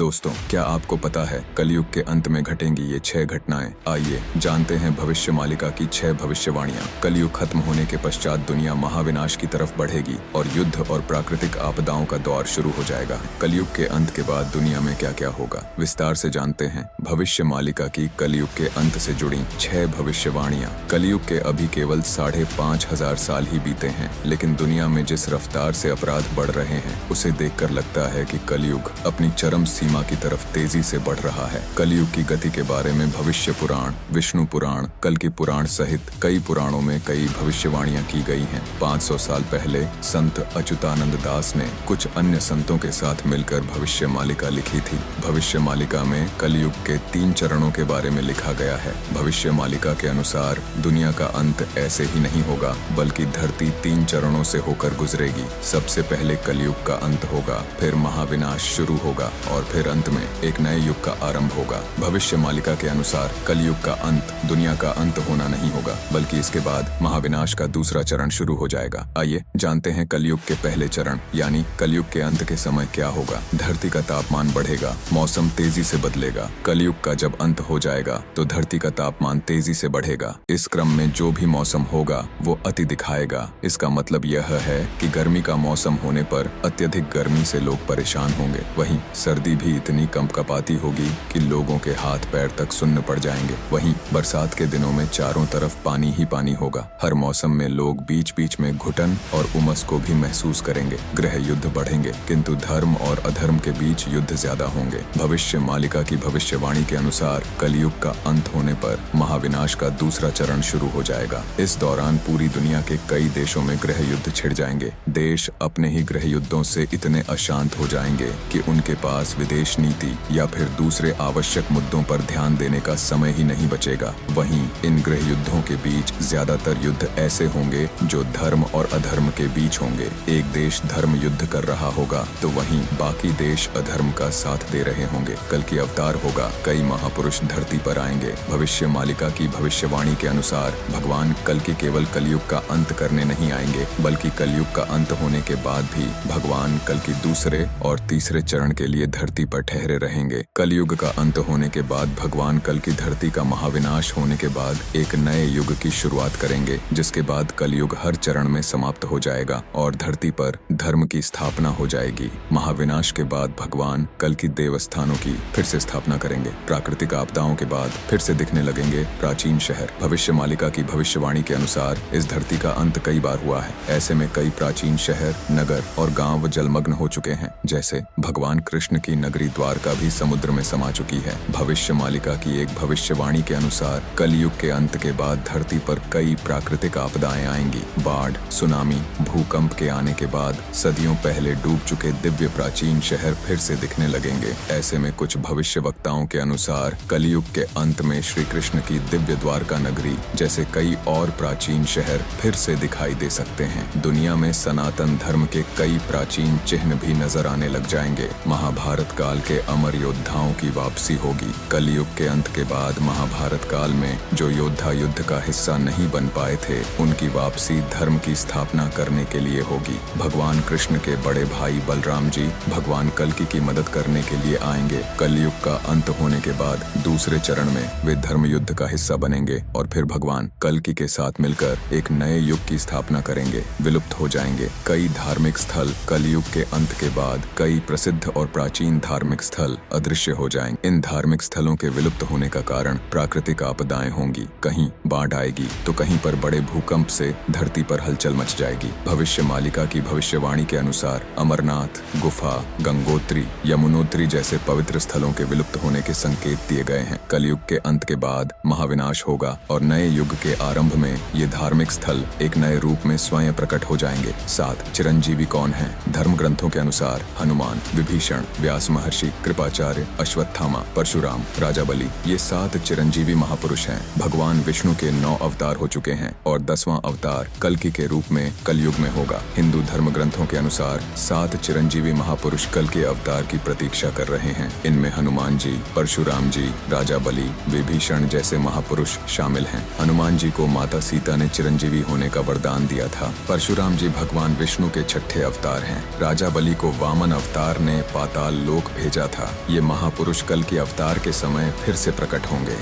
दोस्तों, क्या आपको पता है कलयुग के अंत में घटेंगी ये 6 घटनाएं? आइए जानते हैं भविष्य मालिका की 6 भविष्यवाणियां। कलयुग खत्म होने के पश्चात दुनिया महाविनाश की तरफ बढ़ेगी और युद्ध और प्राकृतिक आपदाओं का दौर शुरू हो जाएगा। कलयुग के अंत के बाद दुनिया में क्या क्या होगा, विस्तार से जानते हैं। भविष्य मालिका की कलयुग के अंत से जुड़ी 6 भविष्यवाणियां। कलयुग के अभी केवल 5,500 साल ही बीते हैं, लेकिन दुनिया में जिस रफ्तार से अपराध बढ़ रहे हैं उसे देखकर लगता है कि कलयुग अपनी चरम सीमा की तरफ तेजी से बढ़ रहा है। कलयुग की गति के बारे में भविष्य पुराण, विष्णु पुराण, कल की पुराण सहित कई पुराणों में कई भविष्यवाणियां की गई हैं। 500 साल पहले संत अच्युतानंद दास ने कुछ अन्य संतों के साथ मिलकर भविष्य मालिका लिखी थी। भविष्य मालिका में कलयुग के 3 चरणों के बारे में लिखा गया है। भविष्य मालिका के अनुसार दुनिया का अंत ऐसे ही नहीं होगा, बल्कि धरती 3 चरणों से होकर गुजरेगी। सबसे पहले कलयुग का अंत होगा, फिर महाविनाश शुरू होगा और फिर अंत में एक नए युग का आरंभ होगा। भविष्य मालिका के अनुसार कलयुग का अंत दुनिया का अंत होना नहीं होगा, बल्कि इसके बाद महाविनाश का दूसरा चरण शुरू हो जाएगा। आइए जानते हैं कलयुग के पहले चरण यानी कलयुग के अंत के समय क्या होगा। धरती का तापमान बढ़ेगा, मौसम तेजी से बदलेगा। कलयुग का जब अंत हो जाएगा तो धरती का तापमान तेजी से बढ़ेगा। इस क्रम में जो भी मौसम होगा वो अति दिखाएगा। इसका मतलब यह है कि गर्मी का मौसम होने पर अत्यधिक गर्मी से लोग परेशान होंगे। वहीं सर्दी भी इतनी कंपकपाती होगी कि लोगों के हाथ पैर तक सुन्न पड़ जाएंगे। वहीं बरसात के दिनों में चारों तरफ पानी ही पानी होगा। हर मौसम में लोग बीच बीच में घुटन और उमस को भी महसूस करेंगे। गृह युद्ध बढ़ेंगे, किंतु धर्म और अधर्म के बीच युद्ध ज्यादा होंगे। भविष्य मालिका की भविष्यवाणी के अनुसार कलयुग का अंत होने पर महाविनाश का दूसरा चरण शुरू हो जाएगा। इस दौरान पूरी दुनिया के कई देशों में गृह युद्ध छिड़ जाएंगे। देश अपने ही गृह युद्धों से इतने अशांत हो जाएंगे कि उनके पास विदेश नीति या फिर दूसरे आवश्यक मुद्दों पर ध्यान देने का समय ही नहीं बचेगा। वहीं इन गृह युद्धों के बीच ज्यादातर युद्ध ऐसे होंगे जो धर्म और अधर्म के बीच होंगे। एक देश धर्म युद्ध कर रहा होगा तो वहीं बाकी देश अधर्म का साथ दे रहे होंगे। कल की अवतार होगा, कई महापुरुष धरती पर आएंगे। भविष्य मालिका की भविष्यवाणी के अनुसार भगवान कल की केवल कलयुग का अंत करने नहीं आएंगे, बल्कि कलयुग का अंत होने के बाद भी भगवान कल की दूसरे और तीसरे चरण के लिए धरती पर ठहरे रहेंगे। कलयुग का अंत होने के बाद भगवान कल की धरती का महाविनाश होने के बाद एक नए युग की शुरुआत करेंगे, जिसके बाद कलयुग हर चरण में समाप्त हो जाएगा और धरती पर धर्म की स्थापना हो जाएगी। महाविनाश के बाद भगवान कल की देवस्थानों की फिर से स्थापना करेंगे। प्राकृतिक आपदाओं के बाद फिर से दिखने लगेंगे प्राचीन शहर। भविष्य मालिका की भविष्यवाणी के अनुसार इस धरती का अंत कई बार हुआ है। ऐसे में कई प्राचीन शहर, नगर और गांव जलमग्न हो चुके हैं। जैसे भगवान कृष्ण की नगरी द्वारका भी समुद्र में समा चुकी है। भविष्य मालिका की एक भविष्यवाणी के अनुसार कलयुग के अंत के बाद धरती पर कई प्राकृतिक आपदाएं आएंगी। बाढ़, सुनामी, भूकंप के आने के बाद सदियों पहले डूब चुके दिव्य प्राचीन शहर फिर से दिखने लगेंगे। ऐसे में कुछ भविष्य वक्ताओं के अनुसार कलयुग के अंत में श्री कृष्ण की दिव्य द्वारका नगरी जैसे कई और प्राचीन शहर फिर से दिखाई दे सकते हैं। दुनिया में सनातन धर्म के कई प्राचीन चिन्ह भी नजर आने लग जाएंगे। महाभारत काल के अमर योद्धाओं की वापसी होगी। कलयुग के अंत के बाद महाभारत काल में जो योद्धा युद्ध का हिस्सा नहीं बन पाए थे, उनकी वापसी धर्म की स्थापना करने के लिए होगी। भगवान कृष्ण के बड़े भाई बलराम जी भगवान कल्कि की मदद करने के लिए आएंगे। कलयुग का अंत होने के बाद दूसरे चरण में वे धर्म युद्ध का हिस्सा बनेंगे और फिर भगवान कल्कि के साथ मिलकर एक नए युग की स्थापना करेंगे। विलुप्त हो जाएंगे कई धार्मिक स्थल। कलयुग के अंत के बाद कई प्रसिद्ध और प्राचीन धार्मिक स्थल अदृश्य हो जाएंगे। इन धार्मिक स्थलों के विलुप्त होने का कारण प्राकृतिक आपदाएं होंगी। कहीं बाढ़ आएगी तो कहीं पर बड़े भूकंप से धरती पर हलचल मच जाएगी। भविष्य मालिका की भविष्यवाणी के अनुसार अमरनाथ, गुफा, गंगोत्री, यमुनोत्री जैसे पवित्र स्थलों के विलुप्त होने के संकेत दिए गए हैं। कलयुग के अंत के बाद महाविनाश होगा और नए युग के आरंभ में ये धार्मिक स्थल एक नए रूप में स्वयं प्रकट हो जाएंगे। 7 चिरंजीवी कौन हैं? धर्म ग्रंथों के अनुसार हनुमान, विभीषण, व्यास महर्षि, कृपाचार्य, अश्वत्थामा, परशुराम, राजा बलि, ये 7 चिरंजीवी महापुरुष हैं। भगवान विष्णु के 9 अवतार हो चुके हैं और 10वां अवतार कल्कि के रूप में कलयुग में होगा। हिंदू धर्म ग्रंथों के अनुसार 7 चिरंजीवी महापुरुष कल के अवतार की प्रतीक्षा कर रहे हैं। इनमें हनुमान जी, परशुराम जी, राजा बलि, विभीषण जैसे महापुरुष शामिल हैं। हनुमान जी को माता सीता ने चिरंजीवी होने का वरदान दिया था। परशुराम जी भगवान विष्णु के 6ठे अवतार हैं। राजा बलि को वामन अवतार ने पाताल लोक भेजा था। ये महापुरुष कल के अवतार के समय फिर से प्रकट होंगे।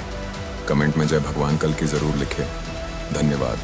कमेंट में जय भगवान कल की जरूर लिखें। धन्यवाद।